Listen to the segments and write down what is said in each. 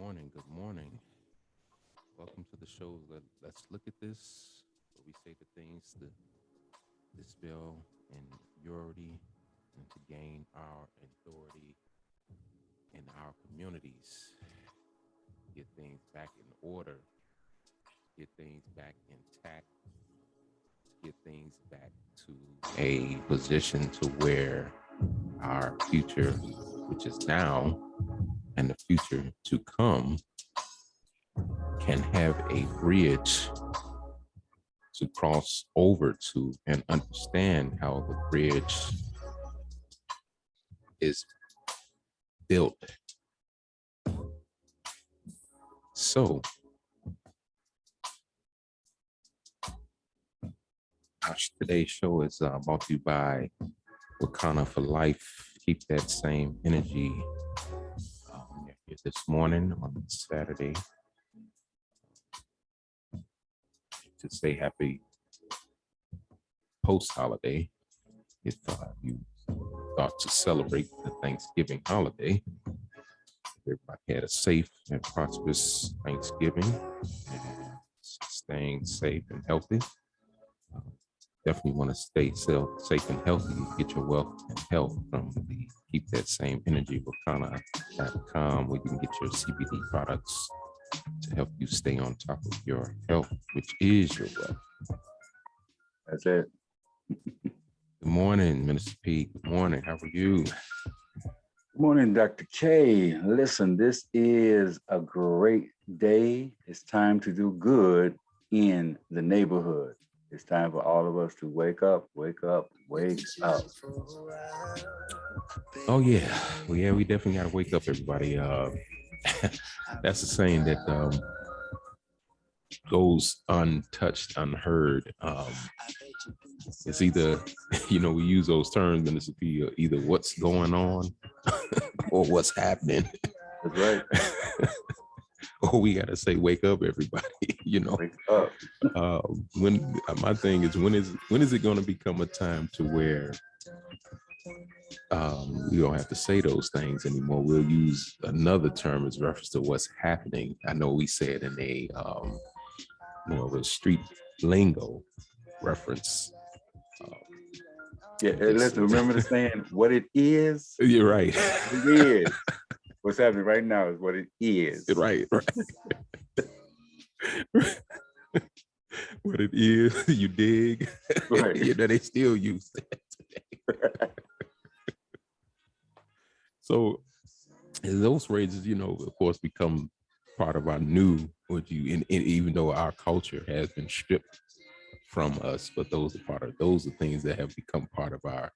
morning. Good morning. Welcome to the show. Let's look at this. Where we say the things to dispel inferiority and to gain our authority in our communities. Get things back in order. Get things back intact. Get things back to a position to where our future, which is now, and the future to come, can have a bridge to cross over to and understand how the bridge is built. So, today's show is brought to you by Wakana for Life. Keep that same energy here this morning on Saturday to say happy post-holiday. If you thought to celebrate the Thanksgiving holiday, everybody had a safe and prosperous Thanksgiving and staying safe and healthy. Definitely want to stay safe and healthy. Get your wealth and health from the Keep That Same Energy Wakana.com, where you can get your CBD products to help you stay on top of your health, which is your wealth. That's it. Good morning, Minister P. Good morning. How are you? Good morning, Dr. K. Listen, this is a great day. It's time to do good in the neighborhood. It's time for all of us to wake up, wake up, wake up. Oh, yeah. Well, yeah, we definitely got to wake up, everybody. That's a saying that goes untouched, unheard. It's either, we use those terms, Minister P, either what's going on or what's happening. That's right. Or we got to say, wake up, everybody, Wake up. When my thing is, when is it going to become a time to where we don't have to say those things anymore? We'll use another term as reference to what's happening. I know we said in a more of a street lingo reference. Let's remember the saying, what it is. You're right. It is. What's happening right now is what it is. Right. What it is, you dig? Right. They still use that today. So those phrases, of course, become part of our new, and even though our culture has been stripped from us, but those are things that have become part of our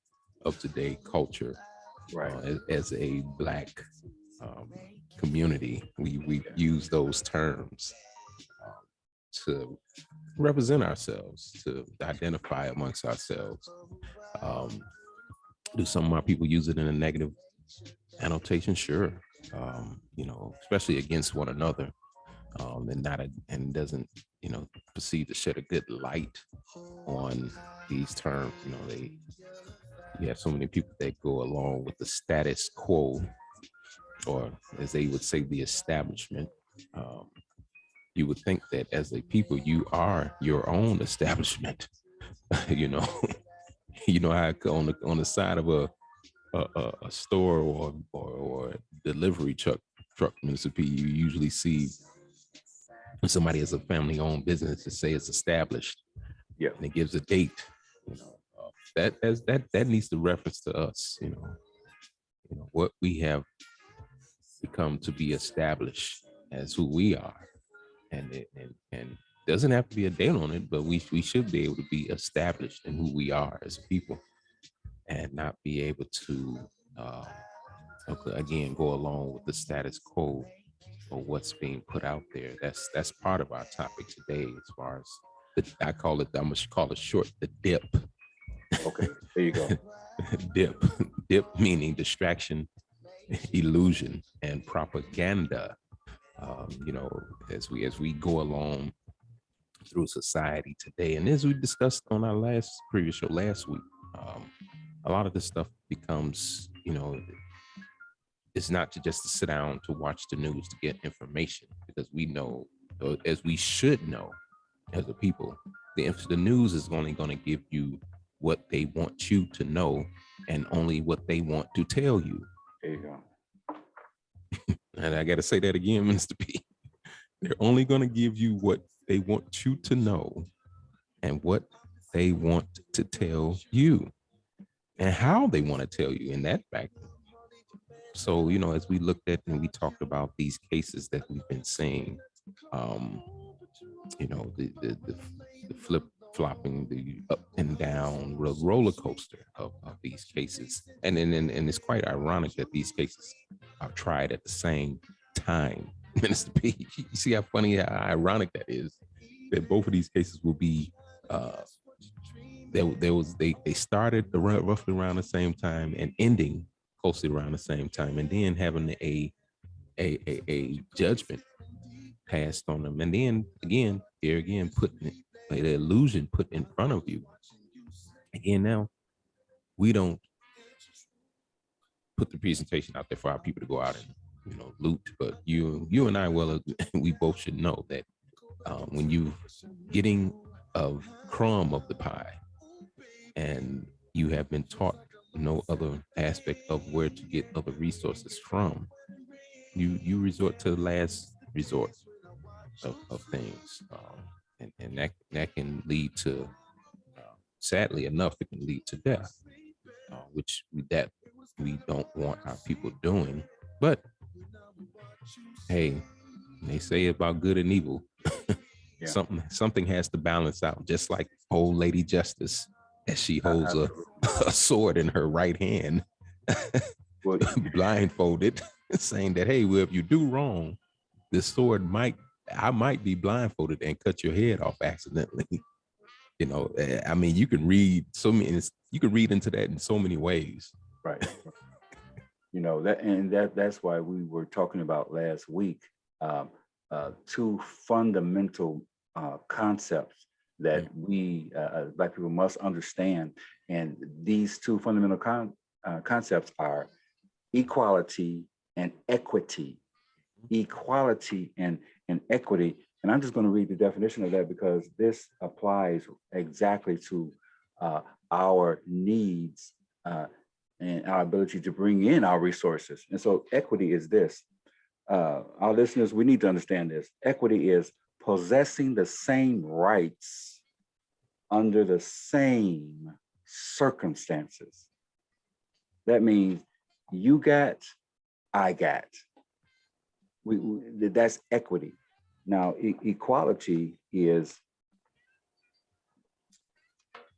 up-to-date culture. Right. As a Black community, we use those terms to represent ourselves, to identify amongst ourselves. Do some of our people use it in a negative annotation? Sure. Especially against one another, and doesn't perceive to shed a good light on these terms. You have so many people that go along with the status quo, or as they would say, the establishment. You would think that as a people, you are your own establishment. How on the side of a store or delivery truck, Minister P, you usually see somebody has a family-owned business to say it's established. Yeah, and it gives a date. That needs to reference to us. What we have become to be established as who we are, and doesn't have to be a date on it, but we should be able to be established in who we are as people, and not be able to again go along with the status quo or what's being put out there. That's part of our topic today, as far as I'm gonna call it short, the dip. Okay, there you go. Dip meaning distraction, illusion, and propaganda. As we go along through society today, and as we discussed on our previous show last week, a lot of this stuff becomes, it's not just to sit down to watch the news to get information, because we know, as we should know as a people, the news is only going to give you what they want you to know and only what they want to tell you. There you go. And I got to say that again, Mr. P. They're only going to give you what they want you to know and what they want to tell you and how they want to tell you in that fact. So, as we looked at and we talked about these cases that we've been seeing, the flip flopping, the up and down roller coaster of these cases. And it's quite ironic that these cases are tried at the same time. Minister P, you see how funny, how ironic that is, that both of these cases will be, they started roughly around the same time and ending closely around the same time, and then having a judgment passed on them, and then again putting it, like the illusion put in front of you. Again, now we don't put the presentation out there for our people to go out and loot, but you and I, well, we both should know that when you getting a crumb of the pie and you have been taught no other aspect of where to get other resources from, you resort to the last resort of things, and that can lead to, sadly enough, it can lead to death, which we don't want our people doing. But hey, they say about good and evil, yeah. something has to balance out, just like old lady Justice, as she holds a sword in her right hand, blindfolded, saying that, hey, well, if you do wrong, this sword I might be blindfolded and cut your head off accidentally. I mean, you can read into that in so many ways. Right. That's why we were talking about last week, two fundamental concepts that we Black people must understand. And these two fundamental concepts are equality and equity. Equality and equity. And I'm just going to read the definition of that, because this applies exactly to our needs and our ability to bring in our resources. And so equity is this. Our listeners, we need to understand this. Equity is possessing the same rights under the same circumstances. That means you got, I got. That's equity. Now, equality is,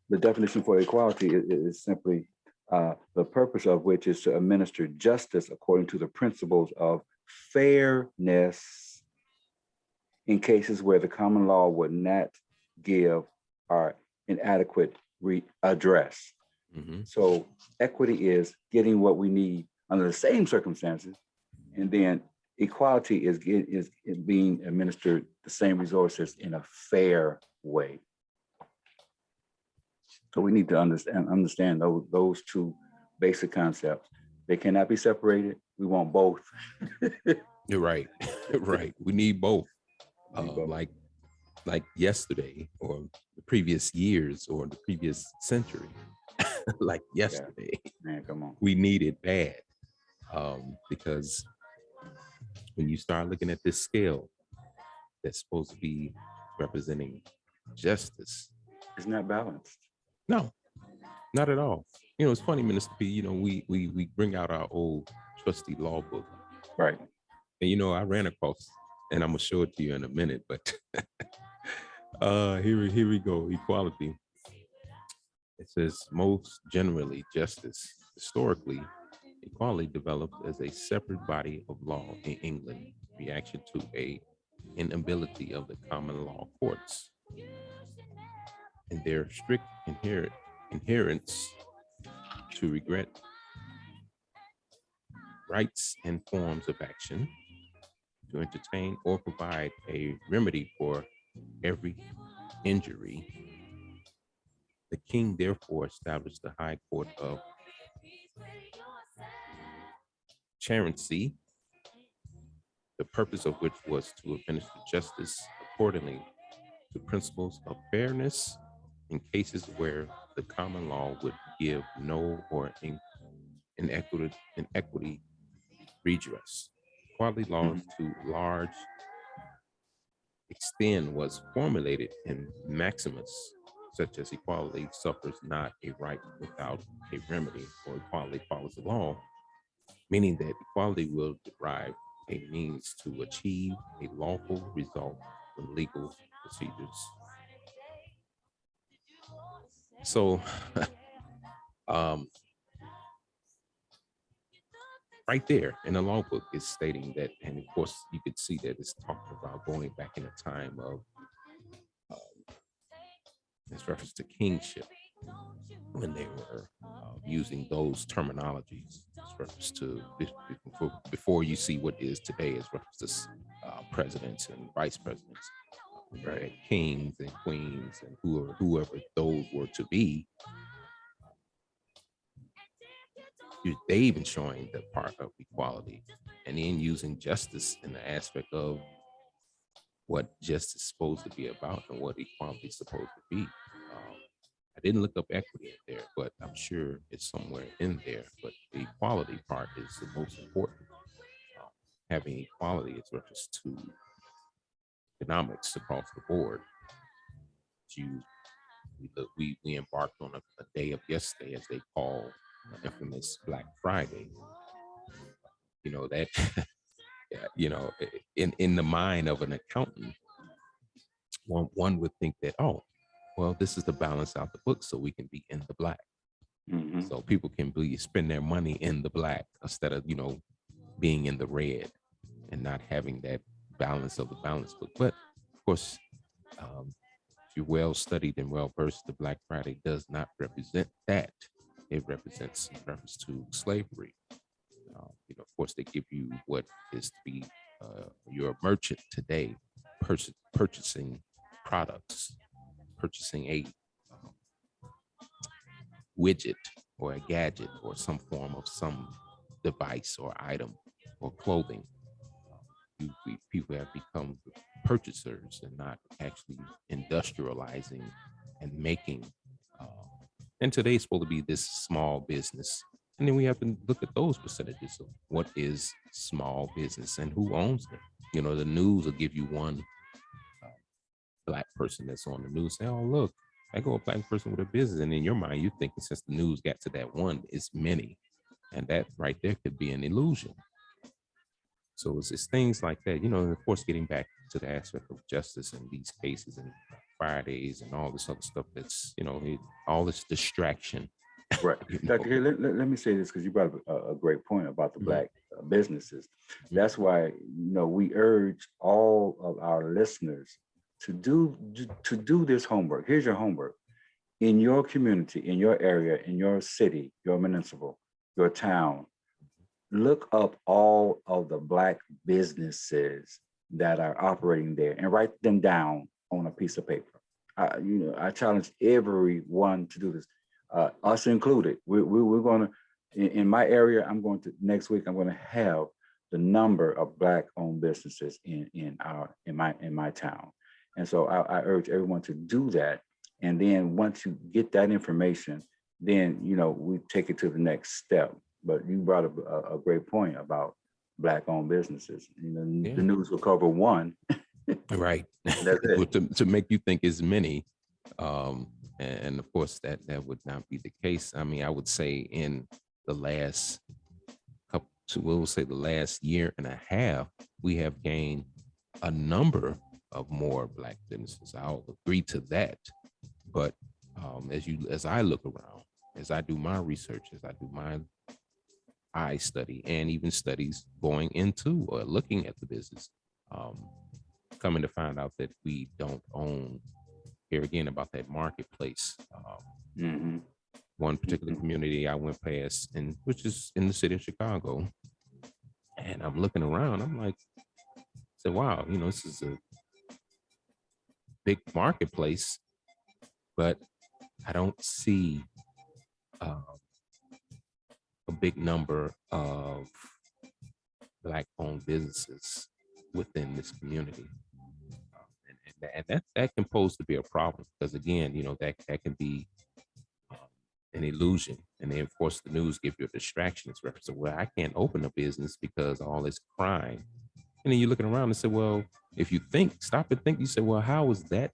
the definition for equality is simply the purpose of which is to administer justice according to the principles of fairness in cases where the common law would not give or inadequate address. Mm-hmm. So equity is getting what we need under the same circumstances, and then equality is being administered the same resources in a fair way. So we need to understand those two basic concepts. They cannot be separated. We want both. You're right. Right. We need both. Like yesterday, or the previous years, or the previous century. Like yesterday. Yeah. Man, come on. We need it bad. Because when you start looking at this scale that's supposed to be representing justice, it's not balanced. No, not at all. It's funny, Minister P, we bring out our old trusty law book. Right. And I ran across, and I'm gonna show it to you in a minute, but here we go. Equality. It says, most generally, justice. Historically, equality developed as a separate body of law in England, reaction to an inability of the common law courts and their strict adherence to regret rights and forms of action, to entertain or provide a remedy for every injury. The king therefore established the High Court of Charency, the purpose of which was to administer justice accordingly to principles of fairness in cases where the common law would give no or inequity redress. Equality laws to large extent was formulated in maxims such as equality suffers not a right without a remedy, or equality follows the law, meaning that equality will derive a means to achieve a lawful result in legal procedures. So, right there in the law book is stating that, and of course you could see that it's talking about going back in a time of this reference to kingship when they were using those terminologies. It's reference to before you see what is today is reference to presidents and vice presidents, right? Kings and queens and whoever those were to be. They even showing the part of equality, and then using justice in the aspect of what justice is supposed to be about and what equality is supposed to be. I didn't look up equity in there, but I'm sure it's somewhere in there. But the equality part is the most important. Having equality is reference to economics across the board. We embarked on a day of yesterday, as they call the infamous Black Friday. You know that. You know, in the mind of an accountant, one would think that, oh, well, this is to balance out the book so we can be in the black. So people can spend their money in the black instead of, being in the red and not having that balance of the balance book. But of course, if you're well studied and well versed, the Black Friday does not represent that. It represents in reference to slavery. Of course, they give you what is to be you're a merchant today, purchasing products, purchasing a widget or a gadget or some form of some device or item or clothing. People have become purchasers and not actually industrializing and making. And today's supposed to be this small business. And then we have to look at those percentages of what is small business and who owns them. The news will give you one black person that's on the news, say, oh, look, I go a black person with a business. And in your mind, you're thinking since the news got to that one, it's many. And that right there could be an illusion. So it's things like that, and of course, getting back to the aspect of justice in these cases and Fridays and all this other stuff that's, all this distraction. Right. Dr. K, let me say this, because you brought up a great point about the black businesses. That's why, we urge all of our listeners to do this homework. Here's your homework. In your community, in your area, in your city, your municipal, your town, look up all of the black businesses that are operating there and write them down on a piece of paper. I challenge everyone to do this, us included. We're going to, in my area, next week, I'm going to have the number of black-owned businesses in my town. And so I urge everyone to do that. And then once you get that information, then, we take it to the next step. But you brought up a great point about black-owned businesses. The news will cover one. Right. to make you think it's many. And of course, that would not be the case. I mean, I would say in the last the last year and a half, we have gained a number of more black businesses. I'll agree to that. But as I look around, as I do my research, as I do my eye study, and even studies going into or looking at the business, coming to find out that we don't own, here again about that marketplace. One particular community I went past, which is in the city of Chicago, and I'm looking around, I'm like, wow, this is a big marketplace, but I don't see a big number of Black-owned businesses within this community. And that can pose to be a problem because, again, that can be an illusion. And then, of course, the news gives you a distraction. It's reference. Well, I can't open a business because of all this crime. And then you're looking around and say, well, if you stop and think, you say, well, how is that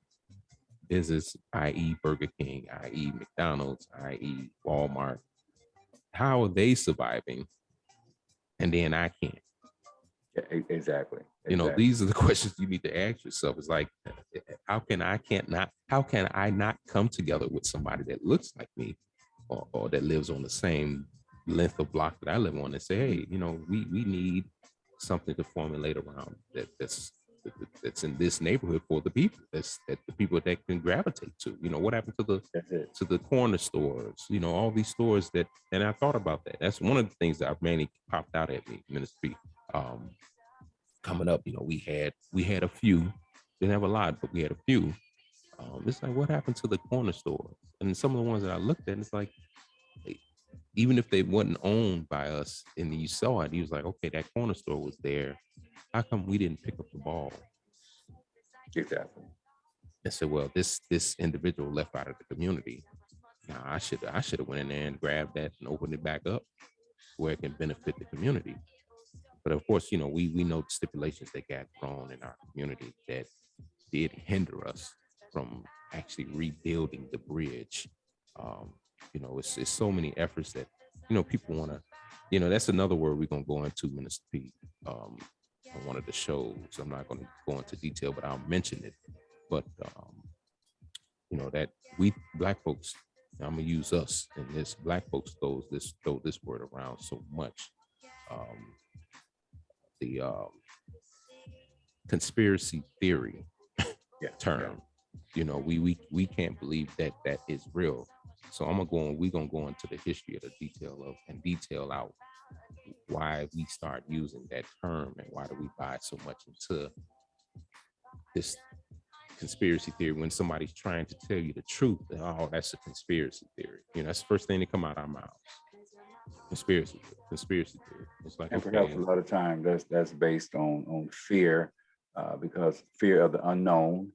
business, i.e. Burger King, i.e. McDonald's, i.e. Walmart, how are they surviving? And then I can't. Yeah, exactly. These are the questions you need to ask yourself. It's like, how can I not come together with somebody that looks like me or that lives on the same length of block that I live on and say, hey, we need something to formulate around that's in this neighborhood for the people, that the people that can gravitate to. What happened to the corner stores, all these stores and I thought about that. That's one of the things that mainly popped out at me, Ministry. Coming up, we had a few, didn't have a lot, but we had a few. It's like, what happened to the corner stores? And some of the ones that I looked at, it's like, even if they wasn't owned by us and you saw it, he was like, okay, that corner store was there. How come we didn't pick up the ball? Exactly. And said, well, this individual left out of the community. Now I should have went in there and grabbed that and opened it back up where it can benefit the community. But of course, we know the stipulations that got thrown in our community that did hinder us from actually rebuilding the bridge. It's so many efforts that, people want to, that's another word we're going to go into, Minister P, on one of the shows. I'm not going to go into detail, but I'll mention it. But, that we Black folks, I'm going to use us in this, Black folks throw this word around so much. The conspiracy theory term, we can't believe that is real. So we're gonna go into the history of the detail out why we start using that term and why do we buy so much into this conspiracy theory when somebody's trying to tell you the truth. Oh, that's a conspiracy theory. That's the first thing that come out of our mouths. Conspiracy theory. It's like, and perhaps a lot of time that's based on fear, because fear of the unknown,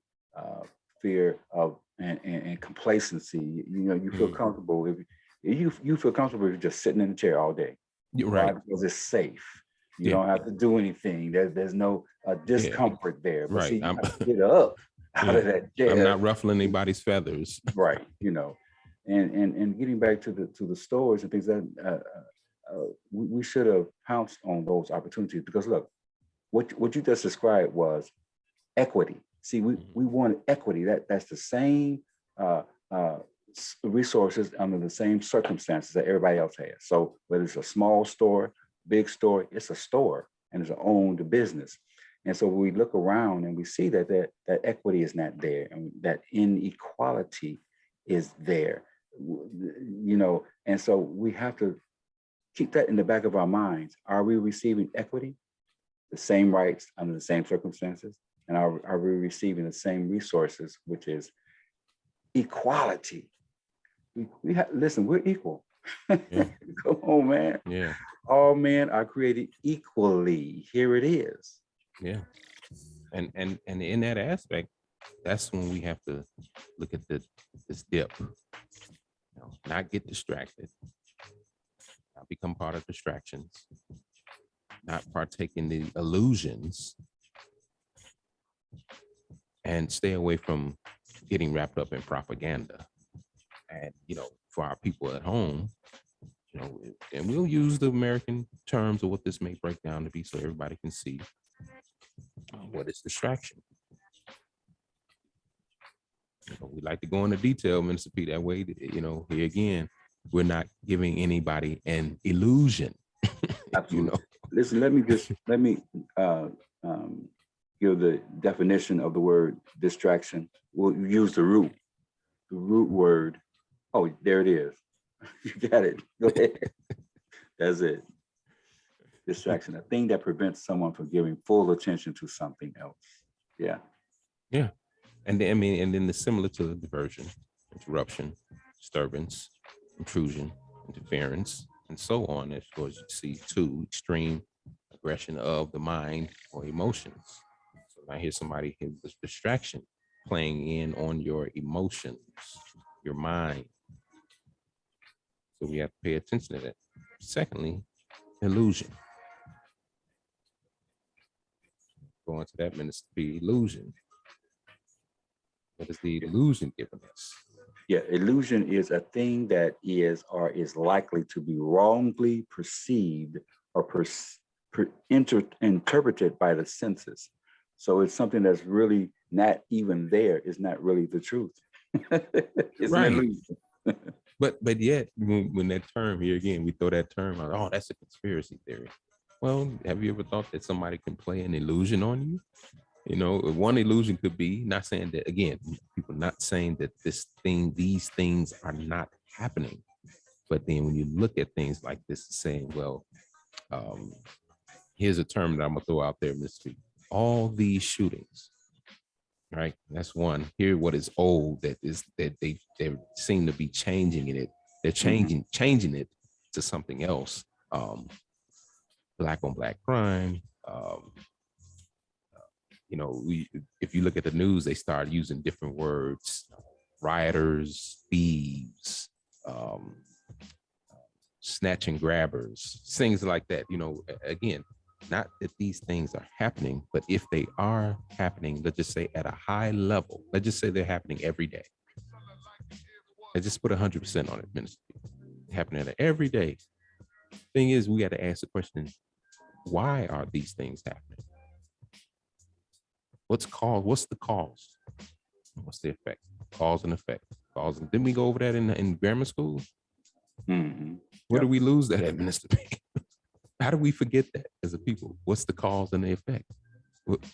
fear of and complacency. You feel comfortable if you feel comfortable if you're just sitting in the chair all day. You're right. Because it's safe. You don't have to do anything. There's no discomfort there. But right. See, you have to get up out of that chair. I'm not ruffling anybody's feathers. Right. And getting back to the stores and things that we should have pounced on those opportunities, because look, what you just described was equity. See, we wanted equity. That's the same resources under the same circumstances that everybody else has. So whether it's a small store, big store, it's a store and it's an owned business. And so we look around and we see that equity is not there, and that inequality is there. And so we have to keep that in the back of our minds. Are we receiving equity, the same rights under the same circumstances? And are we receiving the same resources, which is equality? Listen, we're equal. Yeah. Come on, man. Yeah. All men are created equally. Here it is. Yeah. And in that aspect, that's when we have to look at this dip. Not get distracted, not become part of distractions, not partake in the illusions, and stay away from getting wrapped up in propaganda. And, for our people at home, and we'll use the American terms of what this may break down to be so everybody can see what is distraction. We like to go into detail, Minister P, that way, here again, we're not giving anybody an illusion. Absolutely. Listen, let me give the definition of the word distraction. We'll use the root word. Oh, there it is. You got it. Go ahead. That's it. Distraction, a thing that prevents someone from giving full attention to something else. Yeah. Yeah. And then the similar to the diversion, interruption, disturbance, intrusion, interference, and so on. As you see, two extreme progression of the mind or emotions. So now here's somebody who's this distraction playing in on your emotions, your mind. So we have to pay attention to that. Secondly, illusion. Go into that Minister P, illusion. What is the illusion giving us? Yeah, illusion is a thing that is or is likely to be wrongly perceived or interpreted by the senses. So it's something that's really not even there. It's not really the truth. It's Right. an illusion. But yet, when that term here again, we throw that term out, oh, that's a conspiracy theory. Well, have you ever thought that somebody can play an illusion on you? You know, one illusion could be, not saying that, again, people not saying that these things are not happening. But then when you look at things like this, saying, well, here's a term that I'm gonna throw out there, Mr. All these shootings, right? That's one. Here, what is old that they seem to be changing it. They're changing it to something else. Black on black crime. You know, if you look at the news, they start using different words: rioters, thieves, snatch and grabbers, things like that. You know, again, not that these things are happening, but if they are happening, let's just say at a high level, let's just say they're happening every day. Let's just put 100% on it, Minister. Happening every day. Thing is, we got to ask the question: why are these things happening? What's the cause? What's the effect? Cause and effect. Cause. Didn't we go over that in grammar school? Mm-hmm. Where do we lose that at, Minister P? How do we forget that as a people? What's the cause and the effect?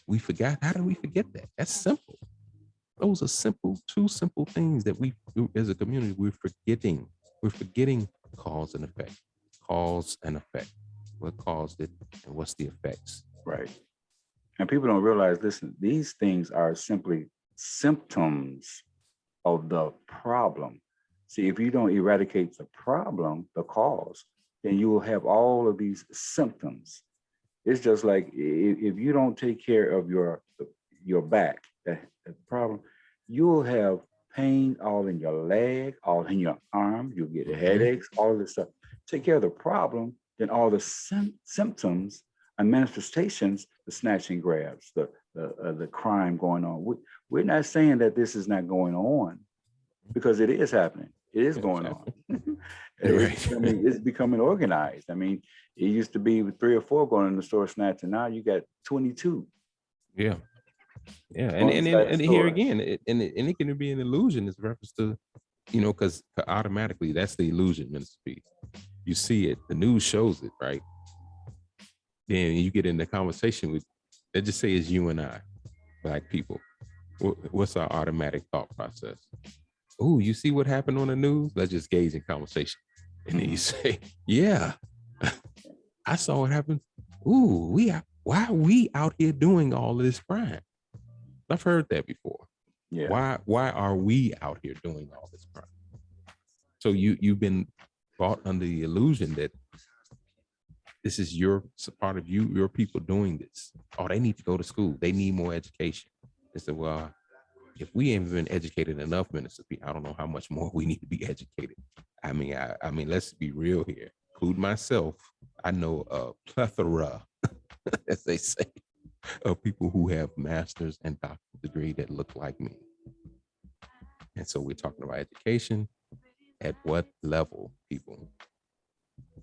We forgot. How do we forget that? That's simple. Those are two simple things that we, as a community, we're forgetting. We're forgetting cause and effect. Cause and effect. What caused it and what's the effects? Right. And people don't realize, listen, these things are simply symptoms of the problem. See, if you don't eradicate the problem, the cause, then you will have all of these symptoms. It's just like if you don't take care of your back, the problem, you'll have pain all in your leg, all in your arm, you'll get headaches, all of this stuff. Take care of the problem, then all the symptoms and manifestations, the snatching grabs, the crime going on. We're not saying that this is not going on, because it is happening. It is going on. It's becoming organized. I mean, it used to be 3 or 4 going in the store snatching. Now you got 22. Yeah. Yeah. And here again, it can be an illusion. It's reference to, you know, because automatically that's the illusion, Minister P. You see it, the news shows it, right? Then you get in the conversation with, let's just say it's you and I, Black people. What's our automatic thought process? Oh, you see what happened on the news? Let's just gauge in conversation. And then you say, yeah, I saw what happened. Ooh, why are we out here doing all of this crime? I've heard that before. Yeah. Why are we out here doing all this crime? So you've been brought under the illusion that this is your part of your people doing this. Oh, they need to go to school. They need more education. They said, well, if we ain't been educated enough, Minister P, I don't know how much more we need to be educated. I mean, let's be real here. Include myself. I know a plethora, as they say, of people who have master's and doctorate degree that look like me. And so we're talking about education. At what level, people?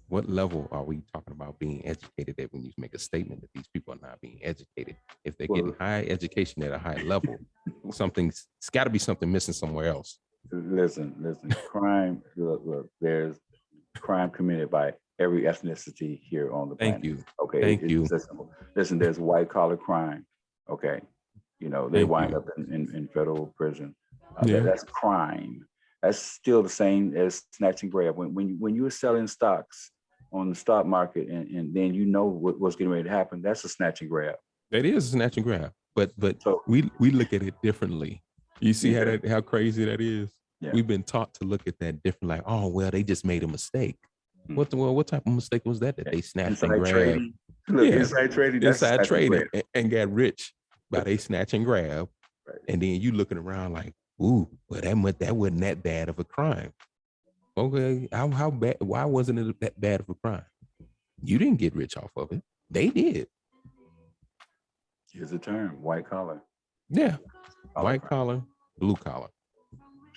What level are we talking about being educated at when you make a statement that these people are not being educated? If they're getting high education at a high level, it's got to be something missing somewhere else. Listen, crime, look, there's crime committed by every ethnicity here on the planet. Thank you. Okay. Thank you. Listen, there's white collar crime. Okay. You know, they wind up in federal prison. That's crime. That's still the same as snatch and grab. When you're selling stocks on the stock market and then you know what's getting ready to happen, that's a snatch and grab. That is a snatch and grab. But so, we look at it differently. You see how crazy that is? Yeah. We've been taught to look at that different, like, oh, well, they just made a mistake. Mm-hmm. What type of mistake was that they snatched and grabbed? Look, Yeah. inside trading, that's Inside snatch and trading grab. and got rich by they snatch and grab. Right. And then you looking around like, ooh, well, that wasn't that bad of a crime. Okay, how bad? Why wasn't it that bad of a crime? You didn't get rich off of it. They did. Here's the term, white collar. Yeah, Collar white collar, blue collar.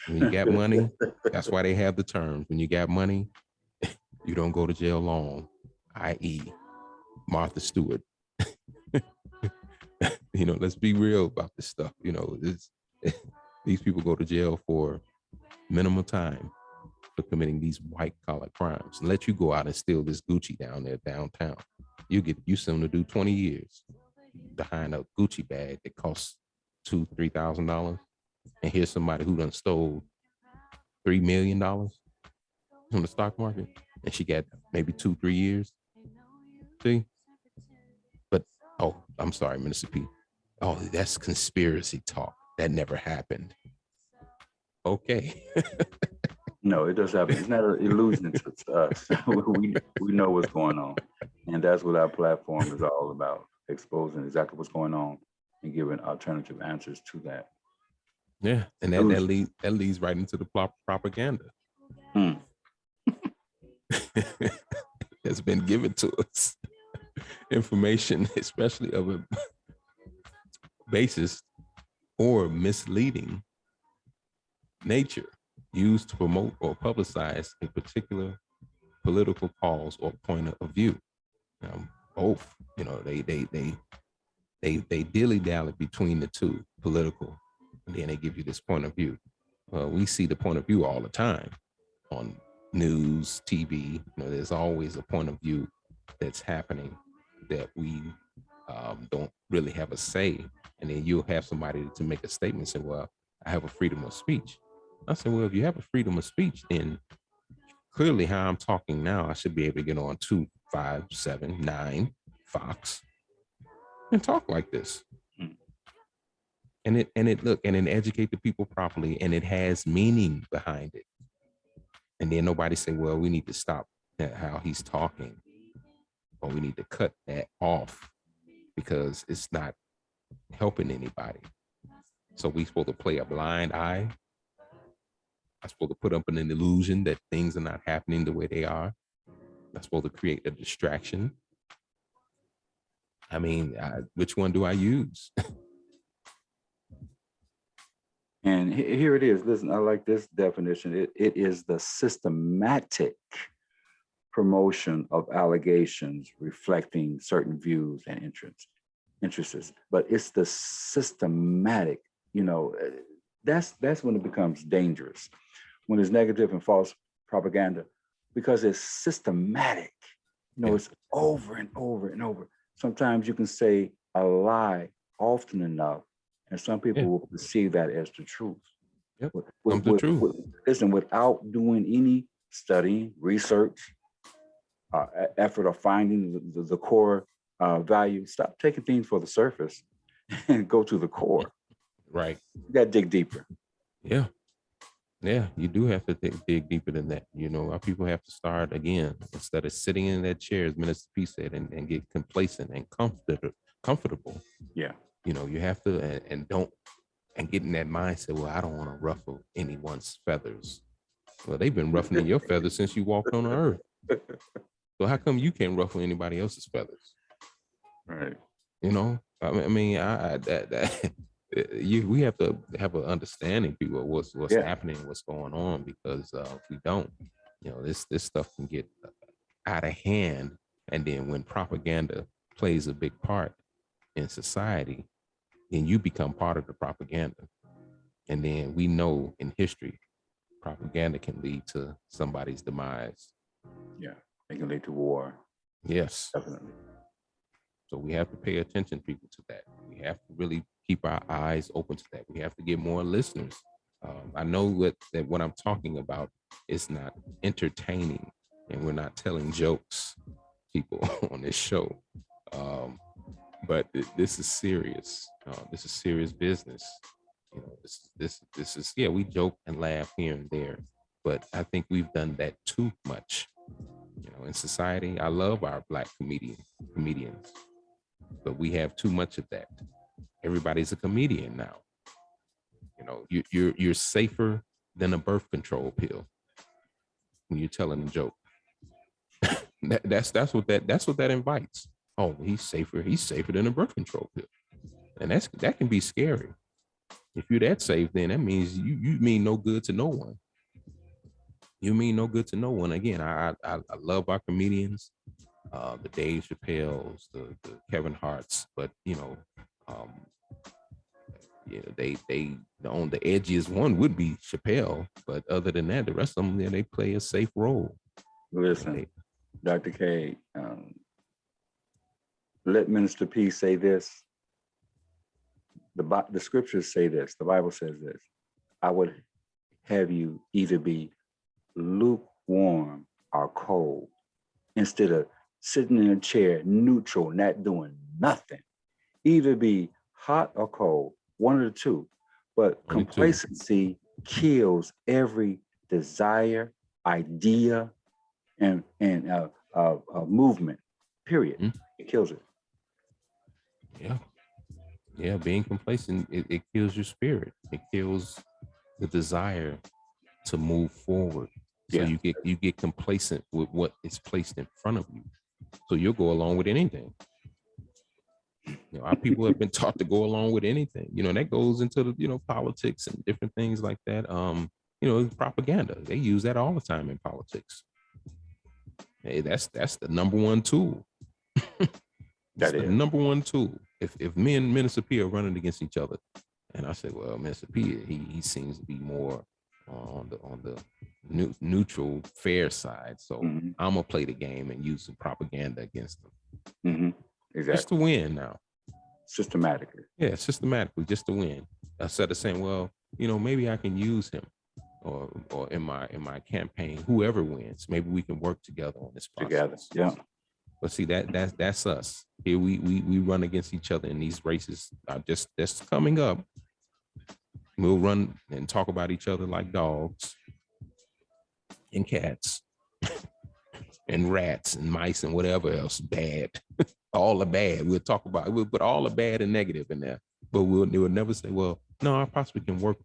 When you got money, that's why they have the terms. When you got money, you don't go to jail long, i.e., Martha Stewart. You know, let's be real about this stuff. You know, these people go to jail for minimal time for committing these white collar crimes and let you go out and steal this Gucci down there downtown. You send them to do 20 years behind a Gucci bag that costs $2,000-$3,000. And here's somebody who done stole $3 million from the stock market, and she got maybe 2-3 years. See? But I'm sorry, Minister P. Oh, that's conspiracy talk. That never happened. Okay. No, it does happen. It's not an illusion to us. we know what's going on. And that's what our platform is all about, exposing exactly what's going on and giving alternative answers to that. Yeah, and that leads right into the propaganda. That's been given to us. Information, especially of a basis or misleading nature, used to promote or publicize a particular political cause or point of view. Both, you know, they dilly-dally between the two, political, and then they give you this point of view. We see the point of view all the time on news, TV. You know, there's always a point of view that's happening that we don't really have a say. And then you'll have somebody to make a statement saying, well, I have a freedom of speech. I said, well, if you have a freedom of speech, then clearly how I'm talking now, I should be able to get on 2, 5, 7, 9 Fox and talk like this. And it educate the people properly, and it has meaning behind it. And then nobody say, well, we need to stop how he's talking, or we need to cut that off because it's not helping anybody. So we supposed to play a blind eye. I'm supposed to put up an illusion that things are not happening the way they are. I'm supposed to create a distraction. I mean, which one do I use? And here it is. Listen, I like this definition. It is the systematic promotion of allegations reflecting certain views and interests. But it's the systematic, you know, that's when it becomes dangerous, when it's negative and false propaganda, because it's systematic. You know, it's over and over and over. Sometimes you can say a lie often enough, and some people will perceive that as the truth. Yep. Listen, without doing any study, research, effort of finding the core value, stop taking things for the surface and go to the core. Right. You got to dig deeper. Yeah. Yeah, you do have to dig deeper than that. You know, our people have to start again, instead of sitting in that chair, as Minister P said, and get complacent and comfortable. Yeah. You know, you have to, and get in that mindset, well, I don't want to ruffle anyone's feathers. Well, they've been ruffling your feathers since you walked on the earth. So how come you can't ruffle anybody else's feathers? Right. You know, we have to have an understanding, people, of what's happening, what's going on, because if we don't, you know, this stuff can get out of hand. And then when propaganda plays a big part in society, then you become part of the propaganda. And then we know in history, propaganda can lead to somebody's demise. Yeah, it can lead to war. Yes. Definitely. So we have to pay attention, people, to that. We have to really keep our eyes open to that. We have to get more listeners. I know that what I'm talking about is not entertaining, and we're not telling jokes, people, on this show. But this is serious. This is serious business. You know, this is, we joke and laugh here and there, but I think we've done that too much. You know, in society, I love our Black comedians, but we have too much of that. Everybody's a comedian now. You know, you're safer than a birth control pill when you're telling a joke. That's what that invites. Oh, he's safer than a birth control pill, and that can be scary. If you're that safe, then that means you mean no good to no one. You mean no good to no one. Again, I love our comedians, the Dave Chappelle's, the Kevin Hart's, but you know, they on the edgiest one would be Chappelle, but other than that, the rest of them, they play a safe role. Listen, Dr. K, let Minister P say this. The scriptures say this. The Bible says this. I would have you either be lukewarm or cold, instead of sitting in a chair neutral, not doing nothing. Either be hot or cold, one of the two. But complacency kills every desire, idea, and movement. Period. Mm-hmm. It kills it. Yeah. Being complacent, it kills your spirit. It kills the desire to move forward. So you get complacent with what is placed in front of you. So you'll go along with anything. You know, our people have been taught to go along with anything. You know, that goes into the, politics and different things like that. Propaganda. They use that all the time in politics. Hey, that's the number one tool. That's the number one tool. If me and Minister P are running against each other, and I say, well, Minister P, he seems to be more on the neutral, fair side. So I'm gonna play the game and use some propaganda against them. Mm-hmm. Exactly. Just to win now. Systematically. Yeah, systematically, just to win. Instead of saying, well, maybe I can use him, or in my campaign, whoever wins, maybe we can work together on this process. Together, yeah. But see, that's us. Here we run against each other, and these races are just coming up. We'll run and talk about each other like dogs and cats and rats and mice and whatever else bad. All the bad. We'll put all the bad and negative in there. But we'll never say, well, no, I possibly can work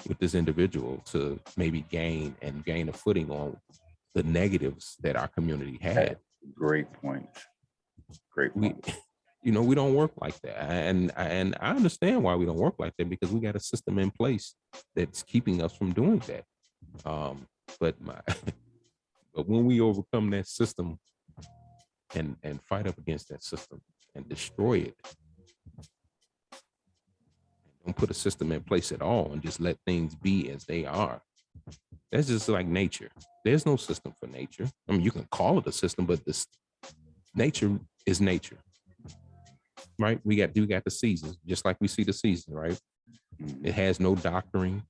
with this individual to maybe gain a footing on the negatives that our community had. Great point. We don't work like that. And I understand why we don't work like that, because we got a system in place that's keeping us from doing that. But when we overcome that system and fight up against that system and destroy it, don't put a system in place at all and just let things be as they are. That's just like nature. There's no system for nature. I mean, you can call it a system, but this nature is nature. Right? We got the seasons, just like we see the season, right? It has no doctoring.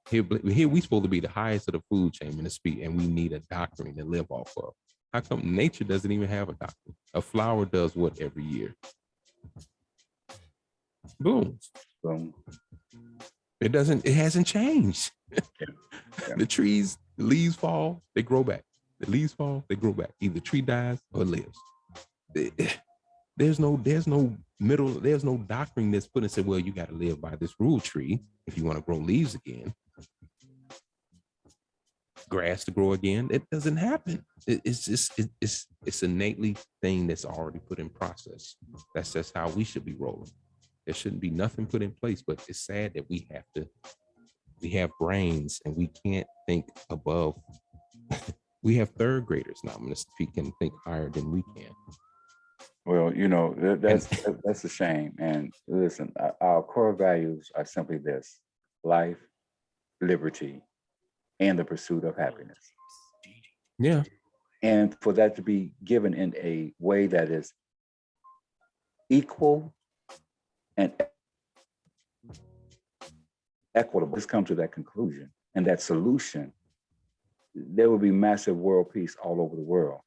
Here we supposed to be the highest of the food chain in the speed, and we need a doctoring to live off of. How come nature doesn't even have a doctoring? A flower does what every year? Blooms. It hasn't changed. The trees, the leaves fall, they grow back. The leaves fall, they grow back. Either the tree dies or it lives. There's no middle, there's no doctrine that's put and said, well, you got to live by this rule tree if you want to grow leaves again. Grass to grow again. It doesn't happen. It's innately thing that's already put in process. That's just how we should be rolling. There shouldn't be nothing put in place, but it's sad that we have brains and we can't think above. We have third graders now. Minister P can think higher than we can. Well, that's a shame. And listen, our core values are simply this: life, liberty, and the pursuit of happiness. Yeah. And for that to be given in a way that is equal and equitable, just come to that conclusion and that solution, there will be massive world peace all over the world.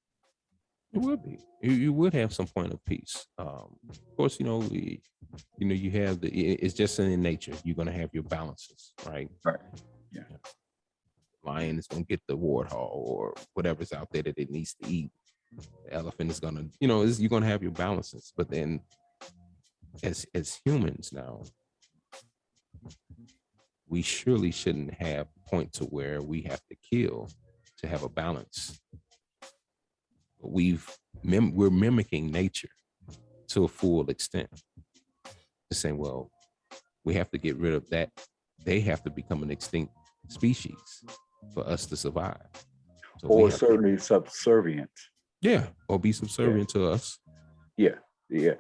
It would be. You would have some point of peace. Of course, you have it's just in nature. You're going to have your balances, right? Right. Yeah. Lion is going to get the warthog or whatever's out there that it needs to eat. The elephant is going to, you're going to have your balances. But then as humans now, we surely shouldn't have a point to where we have to kill to have a balance. But we're mimicking nature to a full extent. To say, well, we have to get rid of that. They have to become an extinct species for us to survive. So or certainly subservient. Yeah, or be subservient to us. Yeah. That's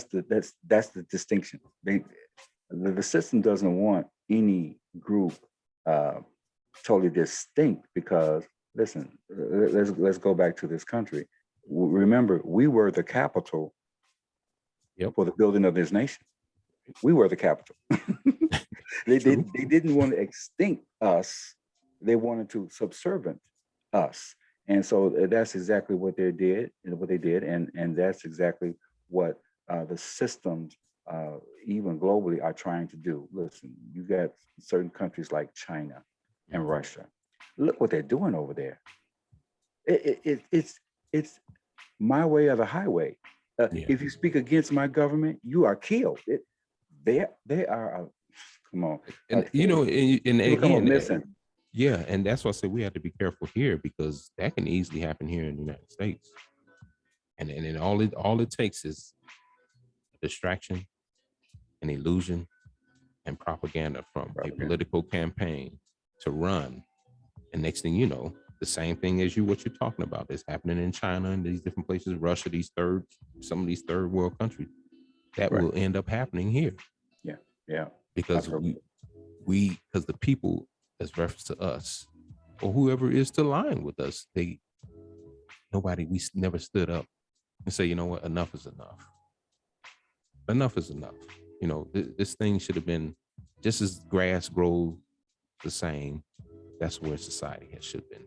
the distinction. The system doesn't want any group totally distinct because, listen, let's go back to this country. Remember, we were the capital for the building of this nation. We were the capital. They didn't want to extinct us. They wanted to subservient us. And so that's exactly what they did, and that's exactly what the systems, even globally, are trying to do. Listen, you got certain countries like China and Russia. Look what they're doing over there. It's my way or the highway. If you speak against my government, you are killed. They are. Come on, and again, missing. Yeah, and that's why I say we have to be careful here because that can easily happen here in the United States. And all it takes is a distraction, an illusion, and propaganda from a political campaign to run. And next thing you know, the same thing as what you're talking about is happening in China and these different places, Russia, some of these third world countries. That will end up happening here. Yeah. Because because the people, as reference to us, or whoever is to line with us, we never stood up and say, you know what, enough is enough. Enough is enough. This thing should have been just as grass grows the same. That's where society should have been.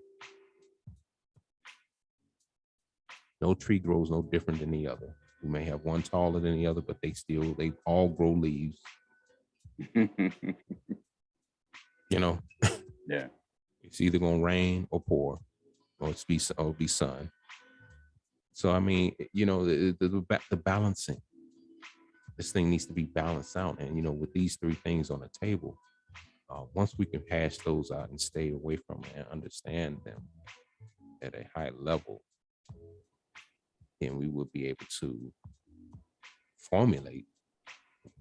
No tree grows no different than the other. We may have one taller than the other, but they all grow leaves. Yeah. It's either gonna rain or pour, or be sun. So I mean, the balancing. This thing needs to be balanced out, and with these three things on the table, once we can hash those out and stay away from it and understand them at a high level, then we will be able to formulate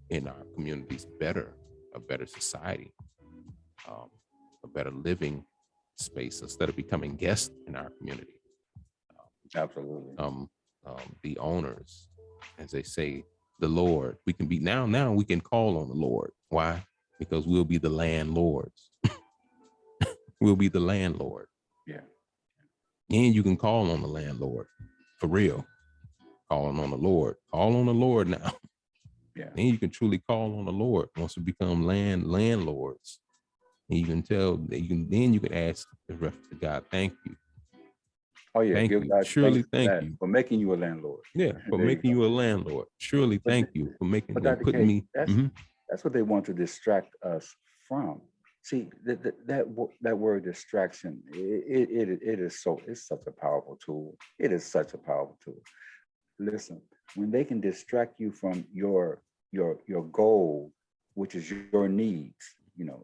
in our communities a better society, a better living space instead of becoming guests in our community. Absolutely. The owners, as they say, the Lord. We can be now we can call on the Lord. Why? Because we'll be the landlords. We'll be the landlord. Yeah. And you can call on the landlord for real. Calling on the Lord. Call on the Lord now. Yeah. Then you can truly call on the Lord once we become landlords. And you can then you can ask the reference to God, thank you. Oh yeah, thank you. Surely thank you for making you a landlord. Yeah, for making you a landlord. Surely thank you for putting me. That's what they want to distract us from. See, that word distraction, it's such a powerful tool. It is such a powerful tool. Listen, when they can distract you from your goal, which is your needs,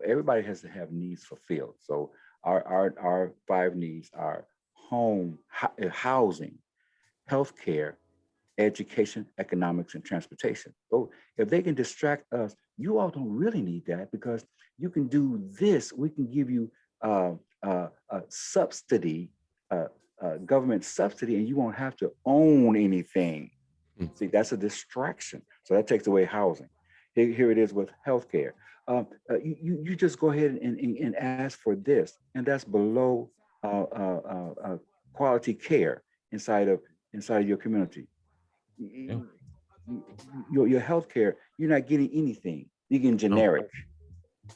everybody has to have needs fulfilled. So our 5 needs are home, housing, healthcare, education, economics, and transportation. So if they can distract us, you all don't really need that because you can do this. We can give you a subsidy, government subsidy, and you won't have to own anything. See, that's a distraction. So that takes away housing. Here it is with healthcare. You just go ahead and ask for this, and that's below quality care inside of your community. Yeah. Your healthcare, you're not getting anything. You're getting generic.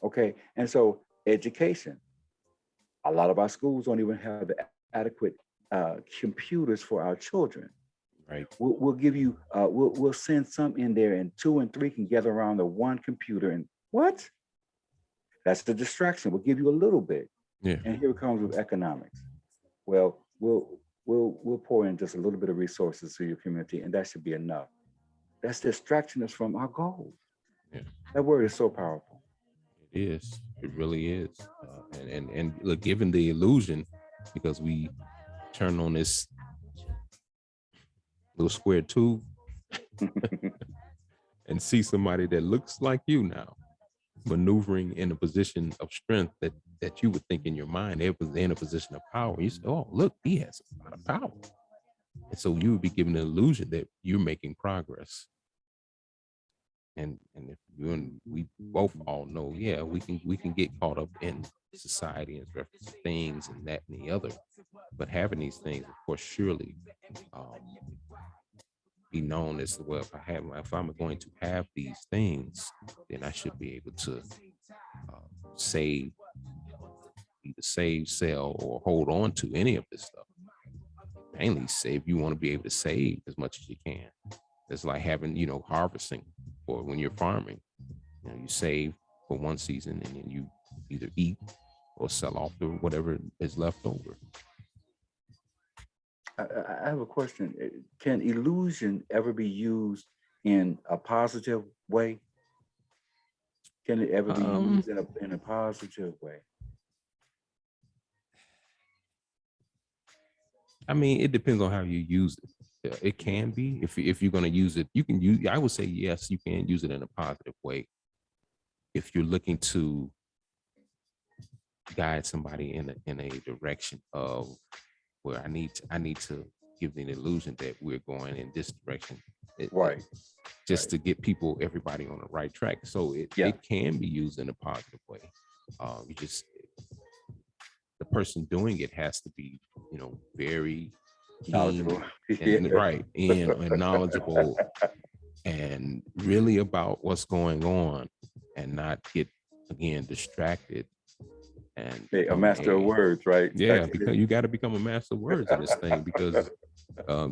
Okay, and so education. A lot of our schools don't even have the adequate computers for our children. Right. We'll give you. We'll send some in there, and 2 and 3 can gather around the one computer. And what? That's the distraction. We'll give you a little bit. Yeah. And here it comes with economics. Well, we'll pour in just a little bit of resources to your community, and that should be enough. That's distraction us from our goal. Yeah. That word is so powerful. It is. It really is. And look, given the illusion, because we turn on this little square tube and see somebody that looks like you now maneuvering in a position of strength that you would think in your mind they was in a position of power. You say, oh, look, he has a lot of power. And so you would be given the illusion that you're making progress. And if you and we both all know, yeah, we can get caught up in society and reference to things and that and the other. But having these things, of course, surely be known as well. If I'm going to have these things, then I should be able to either save, sell, or hold on to any of this stuff. Mainly save. You want to be able to save as much as you can. It's like having, harvesting, or when you're farming, you save for one season and then you either eat or sell off the whatever is left over. I have a question. Can illusion ever be used in a positive way? Can it ever be used in a positive way? I mean, it depends on how you use it. It can be, if you're going to use it, you can use. I would say yes, you can use it in a positive way. If you're looking to guide somebody in a direction of where I need to give the illusion that we're going in this direction, Right? Just to get everybody on the right track. So it can be used in a positive way. The person doing it has to be, very knowledgeable, and, right, and knowledgeable, and really about what's going on, and not get again distracted. And a master of words, right? Yeah, because you got to become a master of words in this thing, because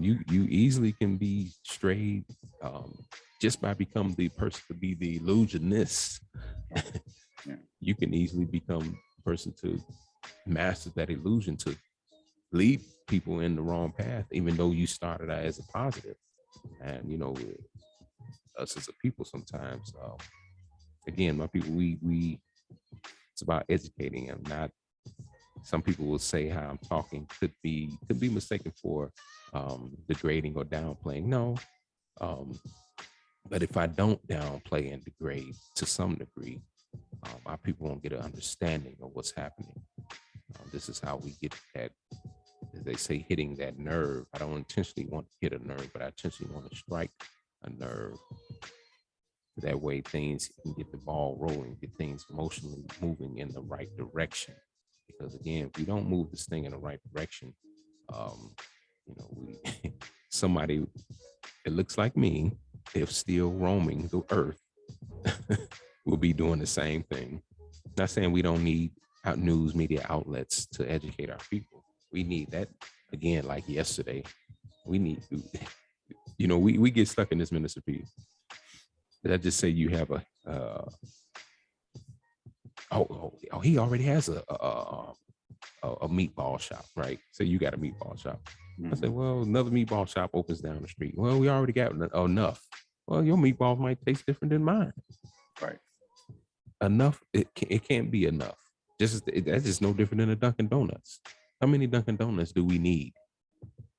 you easily can be strayed just by becoming the person to be the illusionist. You can easily become a person to master that illusion, to lead people in the wrong path, even though you started out as a positive. And us as a people sometimes, again, my people, we it's about educating them. Not, some people will say how I'm talking could be mistaken for degrading or downplaying. No, but if I don't downplay and degrade to some degree, our people won't get an understanding of what's happening. This is how we get that, as they say, hitting that nerve. I don't intentionally want to hit a nerve, but I intentionally want to strike a nerve. That way things can get the ball rolling, get things emotionally moving in the right direction. Because again, if we don't move this thing in the right direction, somebody, it looks like me, if still roaming the earth, will be doing the same thing. Not saying we don't need news media outlets to educate our people. We need that, again, like yesterday. We need, we get stuck in this, Minister P. Did I just say you have he already has a meatball shop, right? So you got a meatball shop. I said, well, another meatball shop opens down the street. Well, we already got enough. Well, your meatballs might taste different than mine. Right. Enough, it can't be enough. That's just no different than a Dunkin' Donuts. How many Dunkin' Donuts do we need?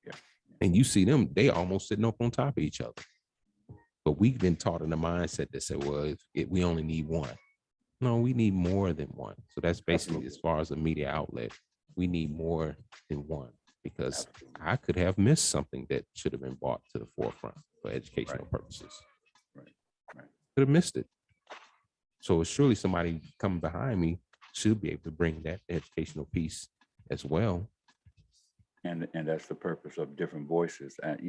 Yeah. And you see them, they almost sitting up on top of each other. But we've been taught in the mindset that said, well, we only need one. No, we need more than one. So that's basically, as far as a media outlet, we need more than one, because I could have missed something that should have been brought to the forefront for educational purposes. Right. Could have missed it. So surely somebody coming behind me should be able to bring that educational piece as well. And that's the purpose of different voices. And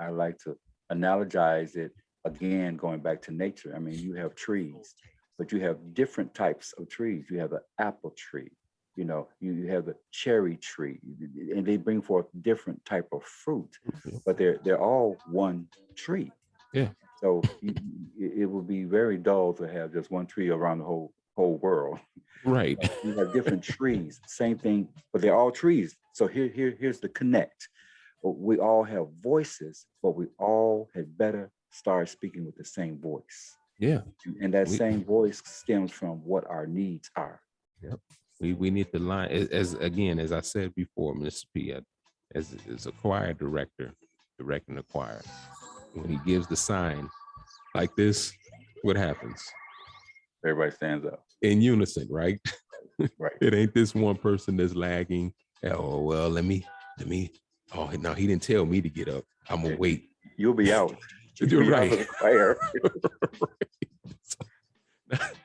I like to analogize it again, going back to nature. I mean, you have trees, but you have different types of trees. You have an apple tree, you have a cherry tree, and they bring forth different type of fruit, but they're all one tree. Yeah. So it would be very dull to have just one tree around the whole whole world. Right. We have different trees, same thing, but they're all trees. So here's the connect. We all have voices, but we all had better start speaking with the same voice. Yeah. And that We, same voice stems from what our needs are. yep. We need to line as again, as I said before, Mr. P, as a choir director, directing the choir, when he gives the sign like this, what happens? Everybody stands up. In unison, right? Right. It ain't this one person that's lagging. Oh, well, let me, oh, no, he didn't tell me to get up. I'm gonna wait. You'll be out. You're right. Out of the choir.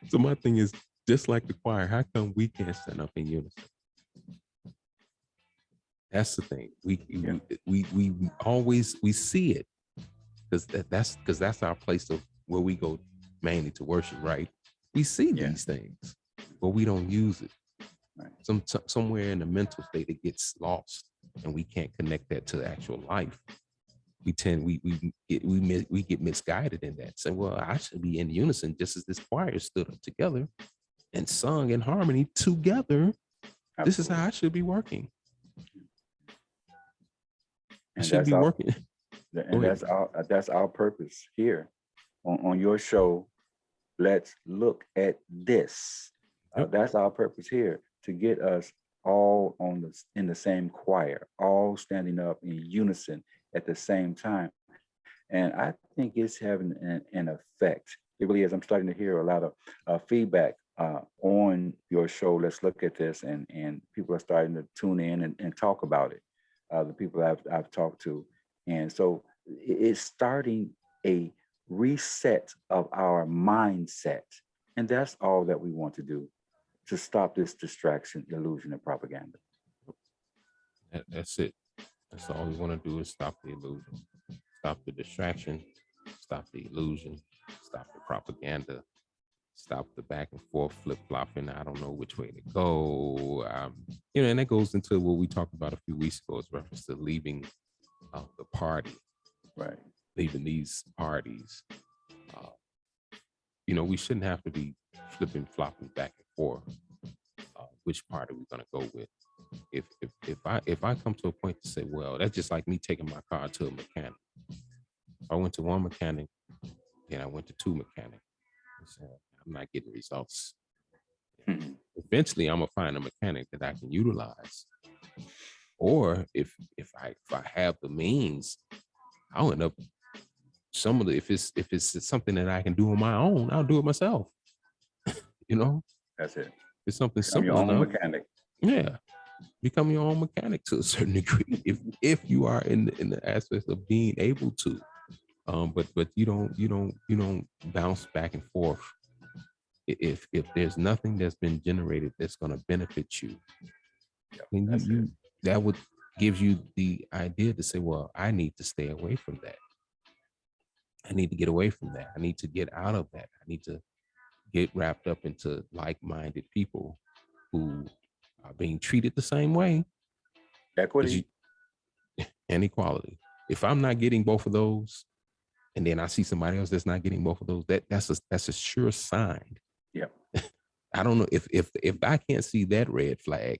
So my thing is, just like the choir, how come we can't stand up in unison? That's the thing. We always see it because that's our place of where we go mainly to worship, right? We see these things, but we don't use it. Right. Somewhere in the mental state it gets lost, and we can't connect that to actual life. We get misguided in that. Saying, well, I should be in unison, just as this choir stood up together and sung in harmony together. Absolutely. This is how I should be working. I should be working. And that's our purpose here on your show. Let's look at this. Yep. That's our purpose here, to get us all in the same choir, all standing up in unison at the same time. And I think it's having an effect. It really is. I'm starting to hear a lot of feedback on your show. Let's look at this, and people are starting to tune in and talk about it. The people I've talked to, and so it's starting a reset of our mindset, and that's all that we want to do, to stop this distraction, illusion, and propaganda. That's it. That's all we want to do, is stop the illusion, stop the distraction, stop the illusion, stop the propaganda, stop the back and forth flip-flopping. I don't know which way to go. And that goes into what we talked about a few weeks ago, as reference to leaving the party, right? Leaving these parties. We shouldn't have to be flipping, flopping back and forth. Which party we're gonna go with? If I come to a point to say, well, that's just like me taking my car to a mechanic. I went to one mechanic, then I went to two mechanics. I'm not getting results. Eventually, I'm gonna find a mechanic that I can utilize. Or if I have the means, I'll end up if it's something that I can do on my own, I'll do it myself. That's it. It's something simple enough. Your own mechanic. Yeah, become your own mechanic to a certain degree, if you are in the aspect of being able to. But you don't bounce back and forth. If there's nothing that's been generated that's going to benefit you, then that would give you the idea to say, well, I need to stay away from that. I need to get away from that. I need to get out of that. I need to get wrapped up into like-minded people who are being treated the same way. Equity and equality. If I'm not getting both of those, and then I see somebody else that's not getting both of those, that's a sure sign. Yep. I don't know if I can't see that red flag,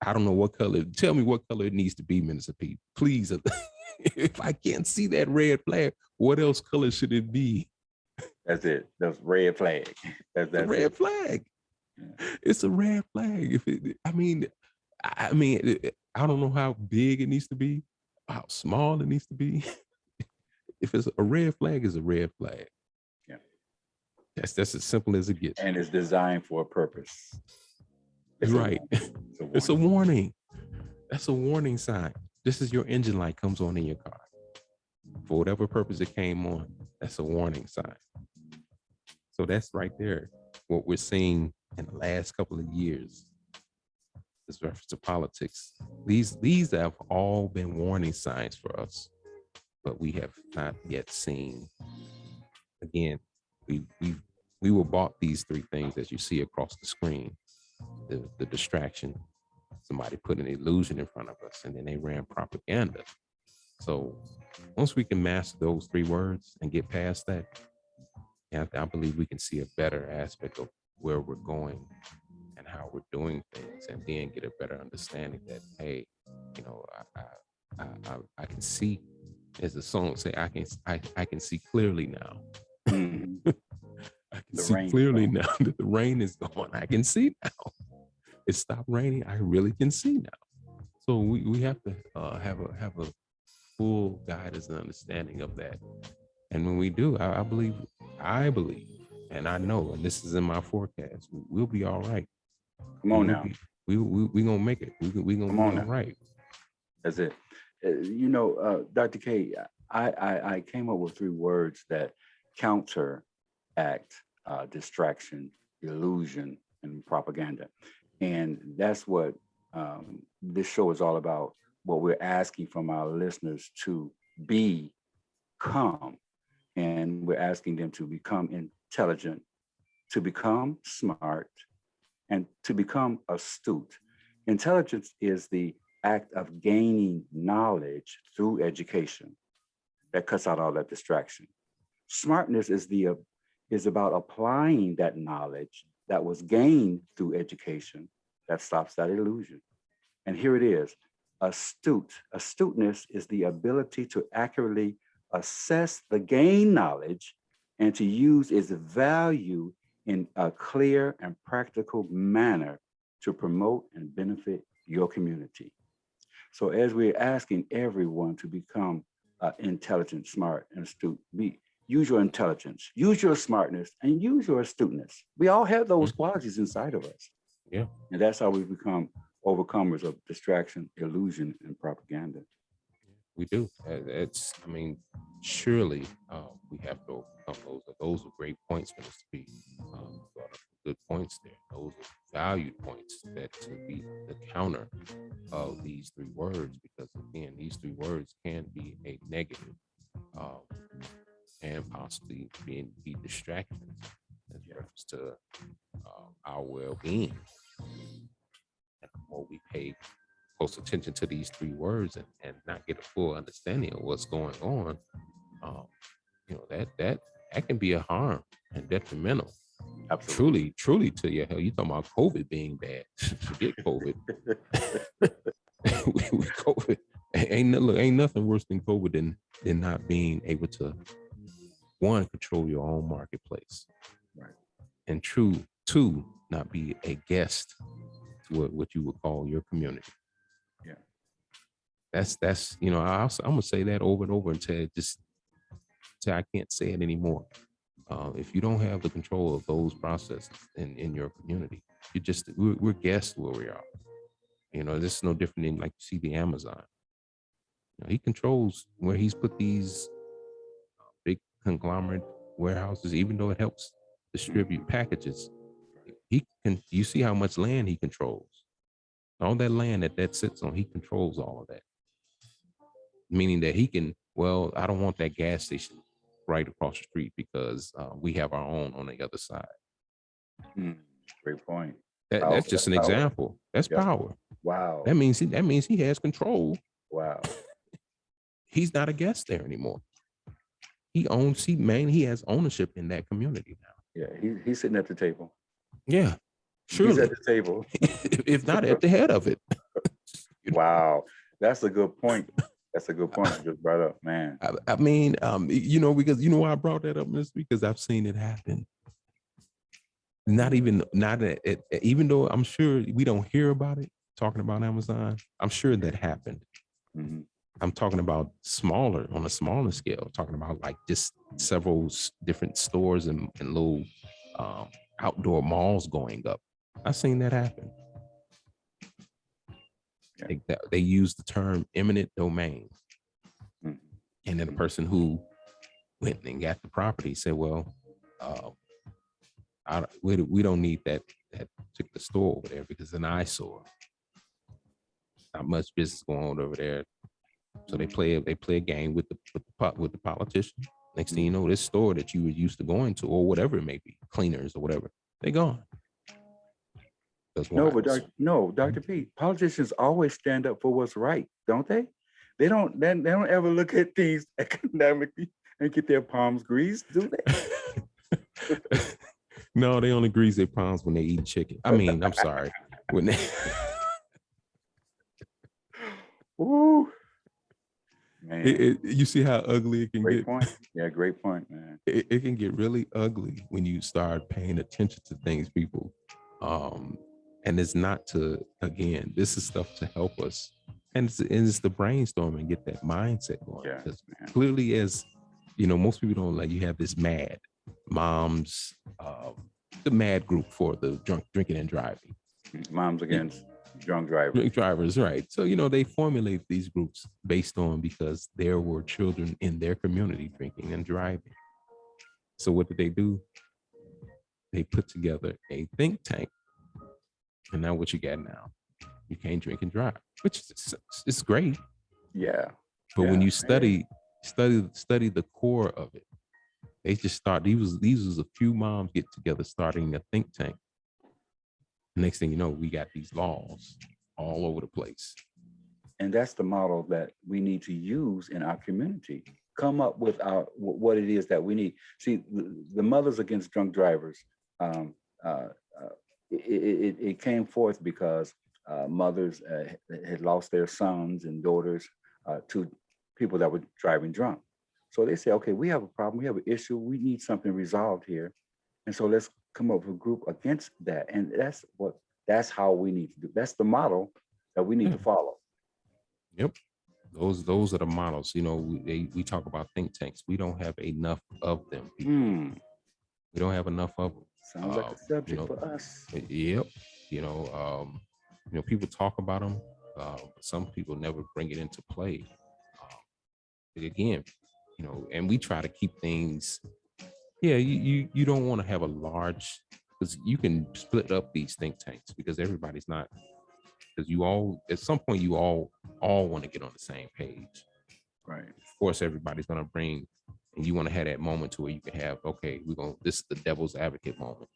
I don't know what color. Tell me what color it needs to be, Minister Pete, please. If I can't see that red flag, what else color should it be? That's it. That's red flag. That's a red flag. Yeah. It's a red flag. I don't know how big it needs to be, how small it needs to be. If it's a red flag, it's a red flag. Yeah. That's as simple as it gets. And it's designed for a purpose. It's right. It's a warning. That's a warning sign. This is your engine light comes on in your car. For whatever purpose it came on, that's a warning sign. So that's right there. What we're seeing in the last couple of years is reference to politics. These have all been warning signs for us, but we have not yet seen. Again, we were bought these three things that you see across the screen: the distraction, somebody put an illusion in front of us, and then they ran propaganda. So once we can master those three words and get past that, I believe we can see a better aspect of where we're going and how we're doing things, and then get a better understanding that, hey, you know, I can see, as the song say, I can see clearly now. Mhm. I can The see rain is clearly gone. now that the rain is gone. I can see now. It stopped raining. I really can see now. So we have to have a full guidance and understanding of that. And when we do, I believe, and I know, and this is in my forecast, we'll be all right. Come on We'll now. be, we gonna make it. We gonna Come be on all now. right. That's it. You know, Dr. K, I came up with 3 words that counteract distraction, illusion, and propaganda. And that's what this show is all about. What we're asking from our listeners to become. And we're asking them to become intelligent, to become smart, and to become astute. Intelligence is the act of gaining knowledge through education that cuts out all that distraction. Smartness is about applying that knowledge that was gained through education that stops that illusion. And here it is. Astuteness is the ability to accurately assess the gained knowledge and to use its value in a clear and practical manner to promote and benefit your community. So as we're asking everyone to become intelligent, smart, and astute, use your intelligence, use your smartness, and use your astuteness. We all have those qualities inside of us. Yeah. And that's how we become overcomers of distraction, illusion, and propaganda. We do. It's, I mean, surely we have to overcome those. Those are great points, Mr. B. Brought up good points there. Those are valued points that to be the counter of these 3 words, because again, these 3 words can be a negative um, and possibly be distractions as reference to our well-being. And the more we pay close attention to these 3 words and not get a full understanding of what's going on, you know, that can be a harm and detrimental. Absolutely. Truly to your health. You talking about COVID being bad? Forget COVID. with COVID, ain't nothing worse than COVID than not being able to, one, control your own marketplace, Right. and two, not be a guest to what you would call your community. Yeah. That's you know, I'm gonna say that over and over until I can't say it anymore. If you don't have the control of those processes in your community, we're guests where we are. You know, this is no different than, like, you see the Amazon. You know, he controls where he's put these big conglomerate warehouses, even though it helps distribute packages. You see how much land he controls. All that land that sits on, he controls all of that. Meaning that he can, well, I don't want that gas station right across the street because we have our own on the other side. Great point. That's just an example. That's power. Wow. That means he has control. Wow. He's not a guest there anymore. He has ownership in that community now. Yeah, he's sitting at the table. Yeah, surely. He's at the table. if not at the head of it. Wow, that's a good point. That's a good point you just brought up, man. I mean, you know, because you know why I brought that up, Miss, because I've seen it happen. Even though I'm sure we don't hear about it, talking about Amazon, I'm sure that happened. Mm-hmm. I'm talking about on a smaller scale, talking about like just several different stores and little outdoor malls going up. I've seen that happen. Yeah. They use the term eminent domain. Mm-hmm. And then the person who went and got the property said, well, we don't need that particular store over there because it's an eyesore. Not much business going on over there. So they play a game with the politician. Next thing you know, this store that you were used to going to, or whatever it may be, cleaners or whatever, they're gone. No, Dr. P, politicians always stand up for what's right, don't they? They don't ever look at things economically and get their palms greased, do they? No, they only grease their palms when they eat chicken. I mean, I'm sorry. When they Ooh, man. you see how ugly it can Great get. point. Yeah, great point, man. It can get really ugly when you start paying attention to things, people. And it's not to, again, this is stuff to help us. And it's the brainstorm and get that mindset going. Yeah, Because man. clearly, as you know, most people don't, like, you have this MAD, moms, the MAD group for the drinking and driving. Moms against drunk drivers. Drink drivers, right. So, you know, they formulate these groups based on, because there were children in their community drinking and driving. So what did they do? They put together a think tank. And now what you got now? You can't drink and drive, which is great. Yeah. But yeah, when you study the core of it, they just start, these was a few moms get together starting a think tank. Next thing you know, we got these laws all over the place. And that's the model that we need to use in our community. Come up with what it is that we need. See, the Mothers Against Drunk Drivers, it came forth because mothers had lost their sons and daughters to people that were driving drunk. So they say, okay, we have a problem, we have an issue, we need something resolved here. And so let's come up with a group against that. And that's how we need to do. That's the model that we need to follow. Yep. Those are the models. You know, we talk about think tanks. We don't have enough of them. We don't have enough of them. Sounds like a subject for us. Yep. You know, people talk about them. Some people never bring it into play. Again, you know, and we try to keep things. Yeah, you don't want to have a large, because you can split up these think tanks because everybody's not. Because you all, at some point, you all want to get on the same page. Right. Of course, everybody's going to bring, and you want to have that moment to where you can have, okay, this is the devil's advocate moment,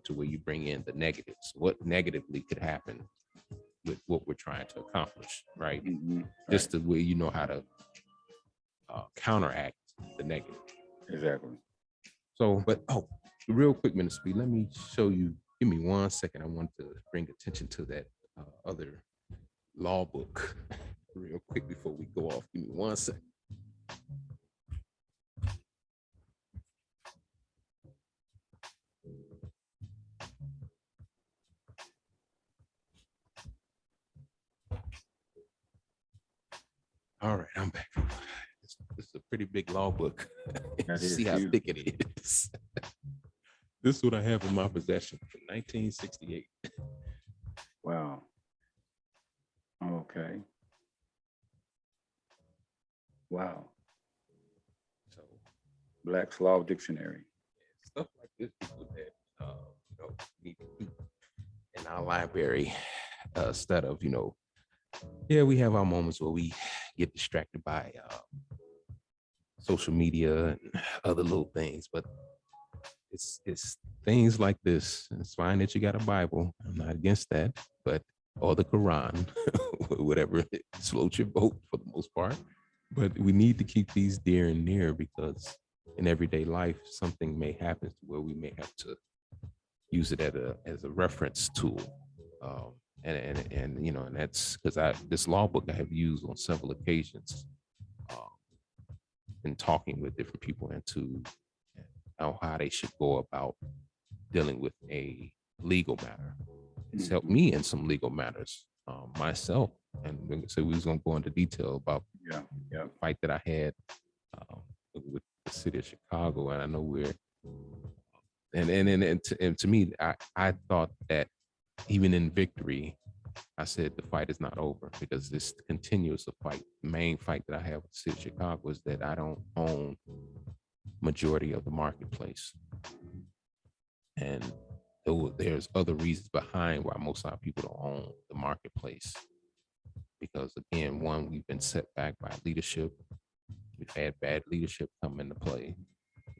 to where you bring in the negatives. What negatively could happen with what we're trying to accomplish, right? Mm-hmm. Just the way you know how to counteract the negative. Exactly. So, but real quick, Minister B, let me show you. Give me 1 second. I want to bring attention to that other law book real quick before we go off. Give me 1 second. All right, I'm back. This is a pretty big law book. See how thick it is. This is what I have in my possession from 1968. Wow. Okay. Wow. So, Black's Law Dictionary. Stuff like this, people that need to keep in our library, instead of, we have our moments where we get distracted by social media and other little things, but it's things like this. It's fine that you got a Bible. I'm not against that, or the Quran, whatever floats your boat for the most part. But we need to keep these dear and near, because in everyday life, something may happen to where we may have to use it as a reference tool. And that's because this law book I have used on several occasions in talking with different people into how they should go about dealing with a legal matter. It's helped me in some legal matters myself. And so we was going to go into detail about the fight that I had with the city of Chicago. And I know and to me, I thought that even in victory, I said the fight is not over, because this continues a fight. The main fight that I have with the city of Chicago is that I don't own majority of the marketplace. And there's other reasons behind why most of our people don't own the marketplace. Because again, one, we've been set back by leadership. We've had bad leadership come into play.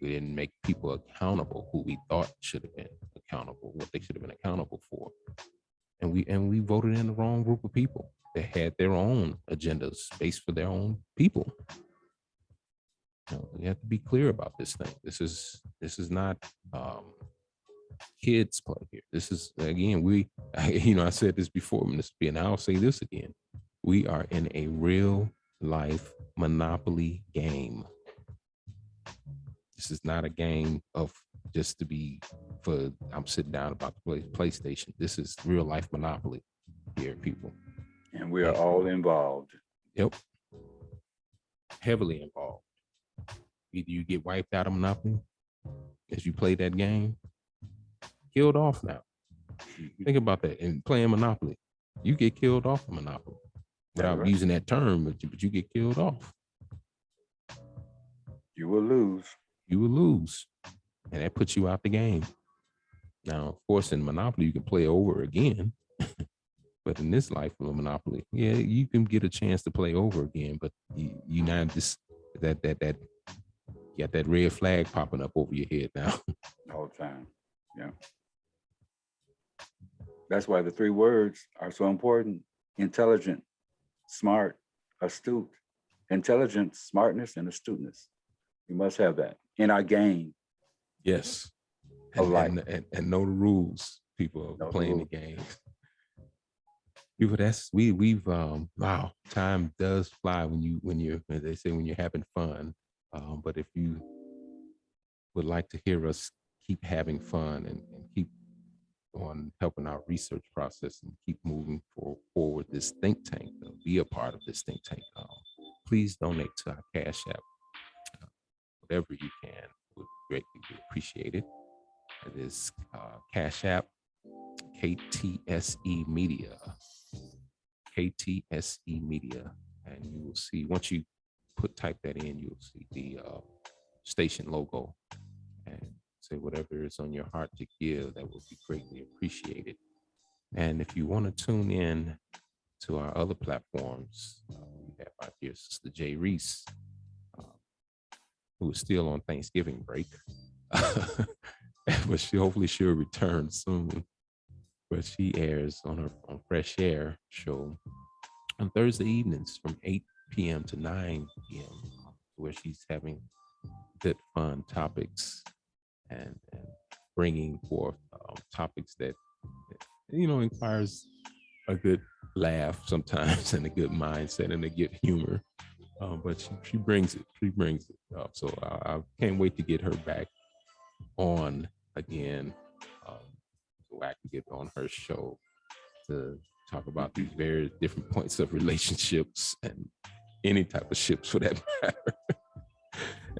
We didn't make people accountable who we thought should have been accountable, what they should have been accountable for. And we voted in the wrong group of people that had their own agendas based for their own people. We have to be clear about this thing. This is not Kids play here. This is, again, I said this before, and I'll say this again. We are in a real life Monopoly game. This is not a game of just to be I'm sitting down about to play PlayStation. This is real life Monopoly here, people. And we are all involved. Yep. Heavily involved. Either you get wiped out of Monopoly as you play that game, killed off now. Think about that. And playing Monopoly, you get killed off of Monopoly. Without using that term, but you get killed off. You will lose. You will lose. And that puts you out the game. Now, of course, in Monopoly, you can play over again. But in this life of Monopoly, yeah, you can get a chance to play over again, but you now just that you got that red flag popping up over your head now. All the time. Yeah. That's why the 3 words are so important. Intelligent, smart, astute. Intelligence, smartness, and astuteness. We must have that in our game. Yes. And know the rules, people are playing the game. People, we've wow, time does fly when they say when you're having fun. But if you would like to hear us keep having fun and keep on helping our research process and keep moving forward this think tank, be a part of this think tank, please donate to our Cash App. Whatever you can would greatly be appreciated. It is Cash App, KTSE Media. KTSE Media. And you will see, once you type that in, you'll see the station logo, and say whatever is on your heart to give, that will be greatly appreciated. And if you want to tune in to our other platforms, we have our dear sister Jay Reese, who is still on Thanksgiving break, but hopefully she'll return soon. But she airs on Fresh Air show on Thursday evenings from 8 p.m. to 9 p.m., where she's having good, fun topics and bringing forth topics that, inspires a good laugh sometimes and a good mindset and a good humor. But she brings it. She brings it up. So I can't wait to get her back on again, so I can get on her show to talk about these various different points of relationships and any type of ships for that matter.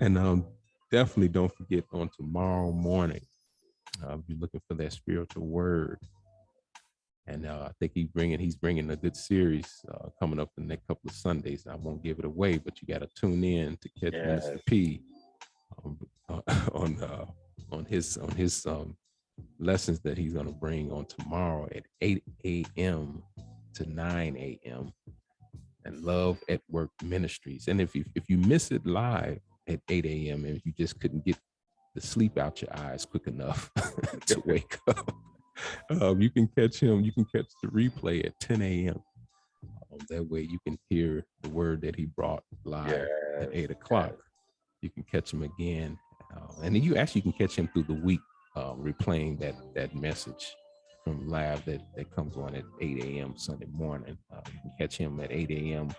And definitely don't forget, on tomorrow morning, be looking for that spiritual word. And I think he's bringing a good series coming up the next couple of Sundays. I won't give it away, but you got to tune in to catch Mr. P on his lessons that he's going to bring on tomorrow at 8 a.m. to 9 a.m. and Love at Work Ministries. And if you miss it live at 8 a.m. and if you just couldn't get the sleep out your eyes quick enough to wake up, you can catch him. You can catch the replay at 10 a.m. That way you can hear the word that he brought live at 8 o'clock. You can catch him again. And then you actually can catch him through the week, replaying that message from live that comes on at 8 a.m. Sunday morning. You can catch him at 8 a.m.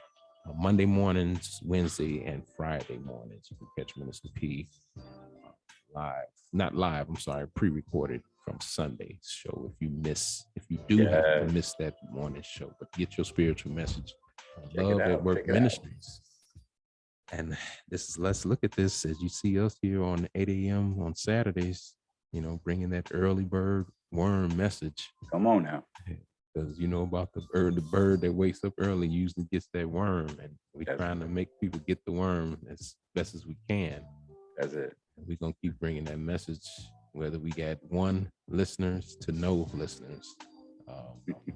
Monday mornings, Wednesday, and Friday mornings. You can catch Minister P live. Not live, I'm sorry, pre-recorded from Sunday's show. If you do have to miss that morning show, but get your spiritual message on Love at Work Ministries. And this is Let's Look at This, as you see us here on 8 a.m. on Saturdays, bringing that early bird worm message. Come on now. Because about the bird that wakes up early usually gets that worm, and we're trying to make people get the worm as best as we can. That's it. We're going to keep bringing that message, whether we got 1 listeners to no listeners.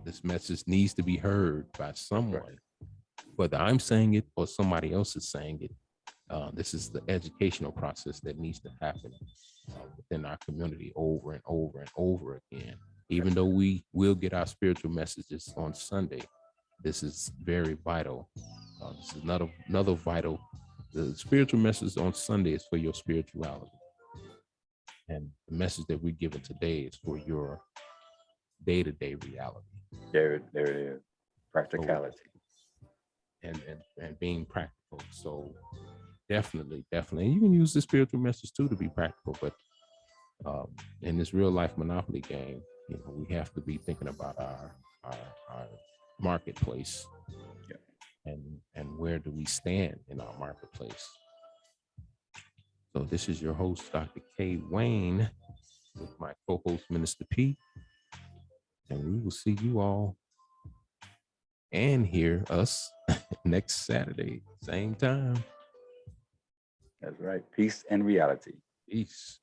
This message needs to be heard by someone, whether I'm saying it or somebody else is saying it. This is the educational process that needs to happen within our community over and over and over again. Even though we will get our spiritual messages on Sunday, this is very vital. This is another vital. The spiritual message on Sunday is for your spirituality. And the message that we're giving today is for your day-to-day reality. There it is. Practicality. And being practical. So definitely. And you can use the spiritual message too to be practical, but in this real life Monopoly game, you know, we have to be thinking about our marketplace. Yeah. And where do we stand in our marketplace? So this is your host, Dr. K. Wayne, with my co-host, Minister P. And we will see you all and hear us next Saturday, same time. That's right. Peace and reality. Peace.